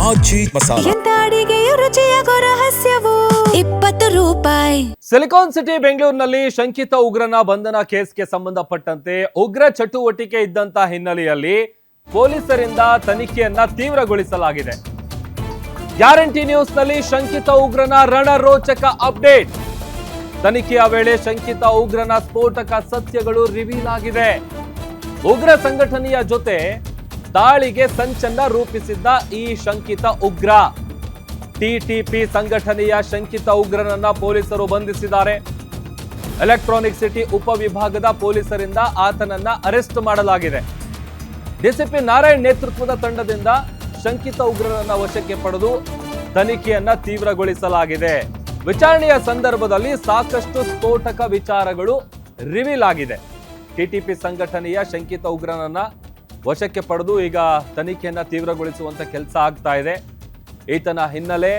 ಆಜಿ ಮಸಾಲ. ಎಂತ ಅಡಿಗೆಯ ರುಚಿಯಾಗೋ ರಹಸ್ಯವು 20 ರೂಪಾಯಿ. ಸಿಲಿಕಾನ್ ಸಿಟಿ ಬೆಂಗಳೂರಿನಲ್ಲಿ ಶಂಕಿತ ಉಗ್ರನ ಬಂಧನ ಕೇಸ್ಗೆ ಸಂಬಂಧಪಟ್ಟಂತೆ ಉಗ್ರ ಚಟುವಟಿಕೆ ಇದ್ದಂತ ಹಿನ್ನೆಲೆಯಲ್ಲಿ ಪೊಲೀಸರಿಂದ ತನಿಖೆಯನ್ನ ತೀವ್ರಗೊಳಿಸಲಾಗಿದೆ. ಗ್ಯಾರಂಟಿ ನ್ಯೂಸ್ನಲ್ಲಿ ಶಂಕಿತ ಉಗ್ರನ ರಣರೋಚಕ ಅಪ್ಡೇಟ್. ತನಿಖೆಯ ವೇಳೆ ಶಂಕಿತ ಉಗ್ರನ ಸ್ಫೋಟಕ ಸತ್ಯಗಳು ರಿವೀಲ್ ಆಗಿದೆ. ಉಗ್ರ ಸಂಘಟನೆಯ ಜೊತೆ ದಾಳಿಗೆ ಸಂಚನ್ನ ರೂಪಿಸಿದ್ದ ಈ ಶಂಕಿತ ಉಗ್ರ ಟಿಟಿಪಿ ಸಂಘಟನೆಯ ಶಂಕಿತ ಉಗ್ರನನ್ನ ಪೊಲೀಸರು ಬಂಧಿಸಿದ್ದಾರೆ. ಎಲೆಕ್ಟ್ರಾನಿಕ್ ಸಿಟಿ ಉಪವಿಭಾಗದ ಪೊಲೀಸರಿಂದ ಆತನನ್ನ ಅರೆಸ್ಟ್ ಮಾಡಲಾಗಿದೆ. ಡಿಸಿಪಿ ನಾರಾಯಣ್ ನೇತೃತ್ವದ ತಂಡದಿಂದ ಶಂಕಿತ ಉಗ್ರನನ್ನ ವಶಕ್ಕೆ ಪಡೆದು ತನಿಖೆಯನ್ನ ತೀವ್ರಗೊಳಿಸಲಾಗಿದೆ. ವಿಚಾರಣೆಯ ಸಂದರ್ಭದಲ್ಲಿ ಸಾಕಷ್ಟು ಸ್ಫೋಟಕ ವಿಚಾರಗಳು ರಿವೀಲ್ ಆಗಿದೆ. ಟಿಟಿಪಿ ಸಂಘಟನೆಯ ಶಂಕಿತ ಉಗ್ರನನ್ನ ವಶಕ್ಕೆ ಪಡೆದು ಈಗ ತನಿಖೆಯನ್ನ ತೀವ್ರಗೊಳಿಸುವಂತ ಕೆಲಸ ಆಗ್ತಾ ಇದೆ. ಈತನ ಹಿನ್ನೆಲೆ,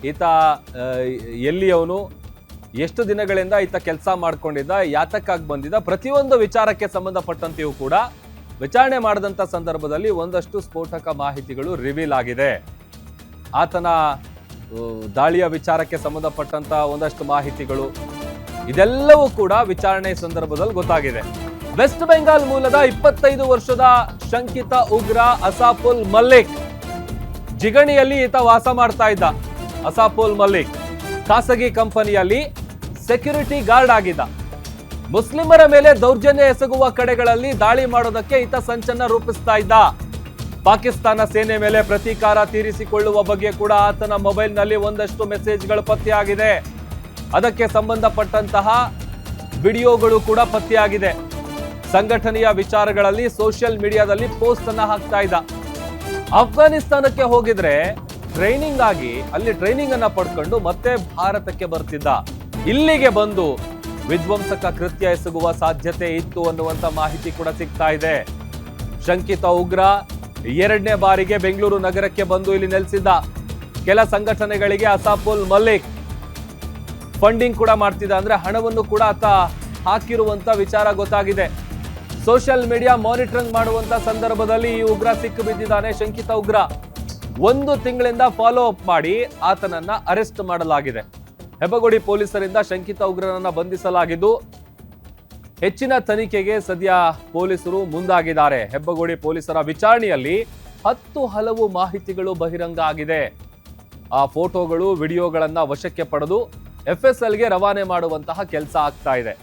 ಈತ ಎಲ್ಲಿಯವನು, ಎಷ್ಟು ದಿನಗಳಿಂದ ಈತ ಕೆಲಸ ಮಾಡ್ಕೊಂಡಿದ್ದ, ಯಾತಕ್ಕಾಗಿ ಬಂದಿದ್ದ, ಪ್ರತಿಯೊಂದು ವಿಚಾರಕ್ಕೆ ಸಂಬಂಧಪಟ್ಟಂತೆಯೂ ಕೂಡ ವಿಚಾರಣೆ ಮಾಡಿದಂಥ ಸಂದರ್ಭದಲ್ಲಿ ಒಂದಷ್ಟು ಸ್ಫೋಟಕ ಮಾಹಿತಿಗಳು ರಿವೀಲ್ ಆಗಿದೆ. ಆತನ ದಾಳಿಯ ವಿಚಾರಕ್ಕೆ ಸಂಬಂಧಪಟ್ಟಂತ ಒಂದಷ್ಟು ಮಾಹಿತಿಗಳು ಇದೆಲ್ಲವೂ ಕೂಡ ವಿಚಾರಣೆ ಸಂದರ್ಭದಲ್ಲಿ ಗೊತ್ತಾಗಿದೆ. ವೆಸ್ಟ್ ಬೆಂಗಾಲ್ ಮೂಲದ 25 ವರ್ಷದ ಶಂಕಿತ ಉಗ್ರ ಅಸಾಫುಲ್ ಮಲ್ಲಿಕ್, ಜಿಗಣಿಯಲ್ಲಿ ಈತ ವಾಸ ಮಾಡ್ತಾ ಇದ್ದ. ಅಸಾಫುಲ್ ಮಲ್ಲಿಕ್ ಖಾಸಗಿ ಕಂಪನಿಯಲ್ಲಿ ಸೆಕ್ಯೂರಿಟಿ ಗಾರ್ಡ್ ಆಗಿದ್ದ. ಮುಸ್ಲಿಮರ ಮೇಲೆ ದೌರ್ಜನ್ಯ ಎಸಗುವ ಕಡೆಗಳಲ್ಲಿ ದಾಳಿ ಮಾಡೋದಕ್ಕೆ ಈತ ಸಂಚನ್ನ ರೂಪಿಸ್ತಾ ಇದ್ದ. ಪಾಕಿಸ್ತಾನ ಸೇನೆ ಮೇಲೆ ಪ್ರತೀಕಾರ ತೀರಿಸಿಕೊಳ್ಳುವ ಬಗ್ಗೆ ಕೂಡ ಆತನ ಮೊಬೈಲ್ನಲ್ಲಿ ಒಂದಷ್ಟು ಮೆಸೇಜ್ಗಳು ಪತ್ತೆಯಾಗಿದೆ. ಅದಕ್ಕೆ ಸಂಬಂಧಪಟ್ಟಂತಹ ವಿಡಿಯೋಗಳು ಕೂಡ ಪತ್ತೆಯಾಗಿದೆ. ಸಂಘಟನೆಯ ವಿಚಾರಗಳಲ್ಲಿ ಸೋಷಿಯಲ್ ಮೀಡಿಯಾದಲ್ಲಿ ಪೋಸ್ಟ್ ಅನ್ನ ಹಾಕ್ತಾ ಇದ್ದ. ಅಫ್ಘಾನಿಸ್ತಾನಕ್ಕೆ ಹೋಗಿದ್ರೆ ಟ್ರೈನಿಂಗ್ ಆಗಿ ಅಲ್ಲಿ ಟ್ರೈನಿಂಗ್ ಅನ್ನ ಪಡ್ಕೊಂಡು ಮತ್ತೆ ಭಾರತಕ್ಕೆ ಬರ್ತಿದ್ದ. ಇಲ್ಲಿಗೆ ಬಂದು ವಿಧ್ವಂಸಕ ಕೃತ್ಯ ಎಸಗುವ ಸಾಧ್ಯತೆ ಇತ್ತು ಅನ್ನುವಂತ ಮಾಹಿತಿ ಕೂಡ ಸಿಗ್ತಾ ಇದೆ. ಶಂಕಿತ ಉಗ್ರ 2ನೇ ಬಾರಿಗೆ ಬೆಂಗಳೂರು ನಗರಕ್ಕೆ ಬಂದು ಇಲ್ಲಿ ನೆಲೆಸಿದ್ದ. ಕೆಲ ಸಂಘಟನೆಗಳಿಗೆ ಅಸಾಫುಲ್ ಮಲ್ಲಿಕ್ ಫಂಡಿಂಗ್ ಕೂಡ ಮಾಡ್ತಿದ್ದ, ಅಂದ್ರೆ ಹಣವನ್ನು ಕೂಡ ಆತ ಹಾಕಿರುವಂತ ವಿಚಾರ ಗೊತ್ತಾಗಿದೆ. ಸೋಷಿಯಲ್ ಮೀಡಿಯಾ ಮಾನಿಟರಿಂಗ್ ಮಾಡುವಂತ ಸಂದರ್ಭದಲ್ಲಿ ಈ ಉಗ್ರ ಸಿಕ್ಕು ಬಿದ್ದಿದ್ದಾನೆ. ಶಂಕಿತ ಉಗ್ರ 1 ತಿಂಗಳಿಂದ ಫಾಲೋ ಅಪ್ ಮಾಡಿ ಆತನನ್ನ ಅರೆಸ್ಟ್ ಮಾಡಲಾಗಿದೆ. ಹೆಬ್ಬಗೋಡಿ ಪೊಲೀಸರಿಂದ ಶಂಕಿತ ಉಗ್ರನನ್ನ ಬಂಧಿಸಲಾಗಿದ್ದು ಹೆಚ್ಚಿನ ತನಿಖೆಗೆ ಸದ್ಯ ಪೊಲೀಸರು ಮುಂದಾಗಿದ್ದಾರೆ. ಹೆಬ್ಬಗೋಡಿ ಪೊಲೀಸರ ವಿಚಾರಣೆಯಲ್ಲಿ 10 ಹಲವು ಮಾಹಿತಿಗಳು ಬಹಿರಂಗ ಆಗಿದೆ. ಆ ಫೋಟೋಗಳು, ವಿಡಿಯೋಗಳನ್ನ ವಶಕ್ಕೆ ಪಡೆದು FSLಗೆ ರವಾನೆ ಮಾಡುವಂತಹ ಕೆಲಸ ಆಗ್ತಾ ಇದೆ.